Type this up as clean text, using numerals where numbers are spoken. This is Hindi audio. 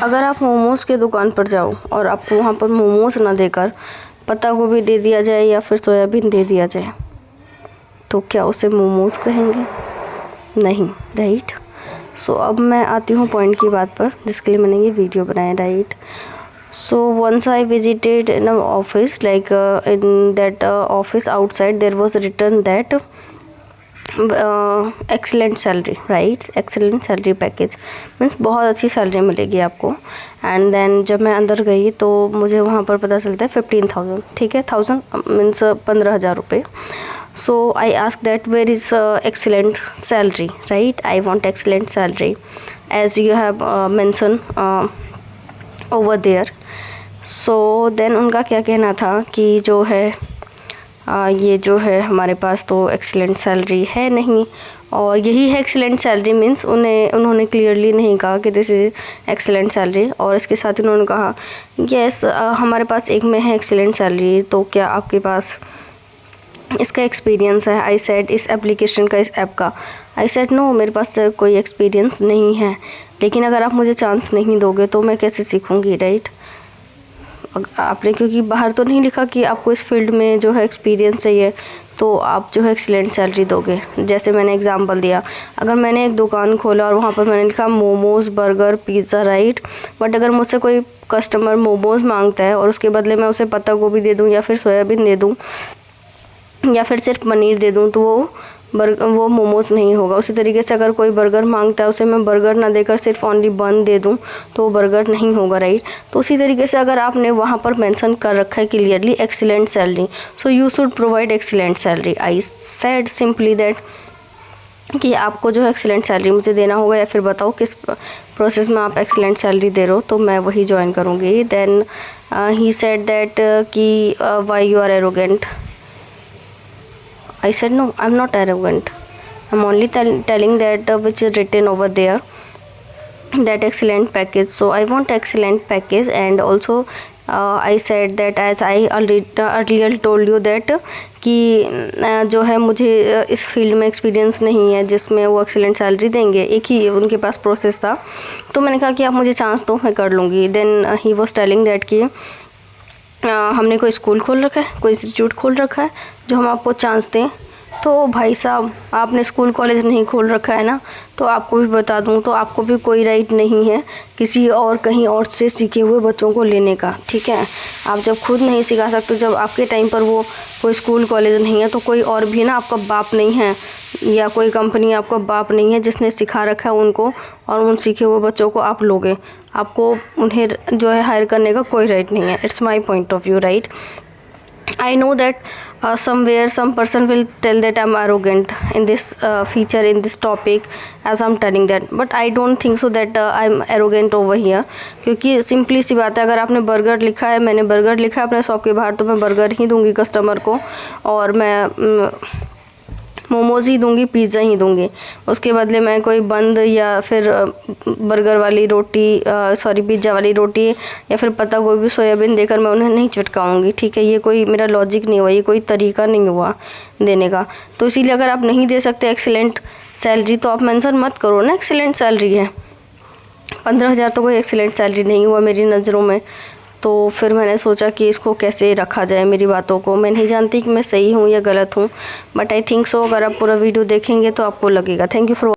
अगर आप मोमोज़ के दुकान पर जाओ और आपको वहाँ पर मोमोज़ ना देकर पत्ता गोभी दे दिया जाए या फिर सोयाबीन दे दिया जाए तो क्या उसे मोमोज़ कहेंगे? नहीं, राइट। सो अब मैं आती हूँ पॉइंट की बात पर जिसके लिए मैंने ये वीडियो बनाया, right. So once I visited in an office, like in that office outside there was written that excellent salary, right? Excellent salary package means बहुत अच्छी सैलरी मिलेगी आपको। एंड देन जब मैं अंदर गई तो मुझे वहाँ पर पता चलता है 15,000, ठीक है, 1000 मीन्स 15,000 रुपये। So I asked that where is excellent salary, right? I want excellent salary as you have mentioned over there. So then उनका क्या कहना था कि जो है ये जो है हमारे पास तो एक्सीलेंट सैलरी है नहीं, और यही है एक्सीलेंट सैलरी मीन्स उन्होंने क्लियरली नहीं कहा कि दिस इज़ एक्सीलेंट सैलरी। और इसके साथ उन्होंने कहा यस हमारे पास एक में है एक्सीलेंट सैलरी, तो क्या आपके पास इसका एक्सपीरियंस है? आई सेड इस एप्लीकेशन का, इस ऐप का। आई सेड नो, मेरे पास कोई एक्सपीरियंस नहीं है, लेकिन अगर आप मुझे चांस नहीं दोगे तो मैं कैसे सीखूँगी, राइट। आपने क्योंकि बाहर तो नहीं लिखा कि आपको इस फील्ड में जो है एक्सपीरियंस चाहिए तो आप जो है एक्सीलेंट सैलरी दोगे। जैसे मैंने एग्जांपल दिया, अगर मैंने एक दुकान खोला और वहाँ पर मैंने लिखा momos, burger, pizza, right, but अगर मुझसे कोई कस्टमर मोमोज़ मांगता है और उसके बदले मैं उसे पत्ता गोभी दे दूँ या फिर सोयाबीन दे दूँ या फिर सिर्फ पनीर दे दूँ तो वो मोमोज़ नहीं होगा। उसी तरीके से अगर कोई बर्गर मांगता है उसे मैं बर्गर ना देकर सिर्फ ओनली बन दे दूं तो वो बर्गर नहीं होगा, राइट। तो उसी तरीके से अगर आपने वहाँ पर मेंशन कर रखा है clearly excellent salary, so you should provide excellent salary. I said simply that कि आपको जो है एक्सीलेंट सैलरी मुझे देना होगा, या फिर बताओ किस प्रोसेस में आप एक्सीलेंट सैलरी दे रहे हो तो मैं वही ज्वाइन करूँगी। देन ही सेड दैट कि why you are arrogant. I said no, I'm not arrogant. I'm only telling that which is written over there, that excellent package. So I want excellent package, and also I said that as I earlier told you that कि जो है मुझे इस फील्ड में एक्सपीरियंस नहीं है जिसमें वो एक्सीलेंट सैलरी देंगे। एक ही उनके पास प्रोसेस था, तो मैंने कहा कि आप मुझे चांस दो, मैं कर लूँगी। Then he was telling that कि हमने कोई स्कूल खोल रखा है, कोई इंस्टीट्यूट खोल रखा है जो हम आपको चांस दें। तो भाई साहब, आपने स्कूल कॉलेज नहीं खोल रखा है ना, तो आपको भी बता दूं तो आपको भी कोई राइट नहीं है किसी और कहीं और से सीखे हुए बच्चों को लेने का, ठीक है। आप जब खुद नहीं सिखा सकते, जब आपके टाइम पर वो कोई स्कूल कॉलेज नहीं है तो कोई और भी ना आपका बाप नहीं है या कोई कंपनी आपका बाप नहीं है जिसने सिखा रखा है उनको, और उन सीखे हुए बच्चों को आप लोगे। आपको उन्हें जो है हायर करने का कोई राइट नहीं है। It's my point of view, right. I know that somewhere some person will tell that I'm arrogant in this feature, in this topic, as I'm telling that, but I don't think so that I'm arrogant over here। क्योंकि सिंपली सी बात है, अगर आपने बर्गर लिखा है, मैंने बर्गर लिखा है अपने शॉप के बाहर, तो मैं बर्गर ही दूंगी कस्टमर को, और मैं मोमोज़ ही दूंगी, पिज़्ज़ा ही दूंगी। उसके बदले मैं कोई बंद या फिर बर्गर वाली रोटी, सॉरी पिज़्ज़ा वाली रोटी या फिर पत्ता गोभी, सोयाबीन देकर मैं उन्हें नहीं चिटकाऊंगी, ठीक है। ये कोई मेरा लॉजिक नहीं हुआ, ये कोई तरीका नहीं हुआ देने का। तो इसीलिए अगर आप नहीं दे सकते एक्सीलेंट सैलरी तो आप मेंशन मत करो ना एक्सीलेंट सैलरी है। 15,000 तो कोई एक्सीलेंट सैलरी नहीं हुआ मेरी नज़रों में। तो फिर मैंने सोचा कि इसको कैसे रखा जाए, मेरी बातों को। मैं नहीं जानती कि मैं सही हूँ या गलत हूँ, बट आई थिंक सो अगर आप पूरा वीडियो देखेंगे तो आपको लगेगा। Thank you for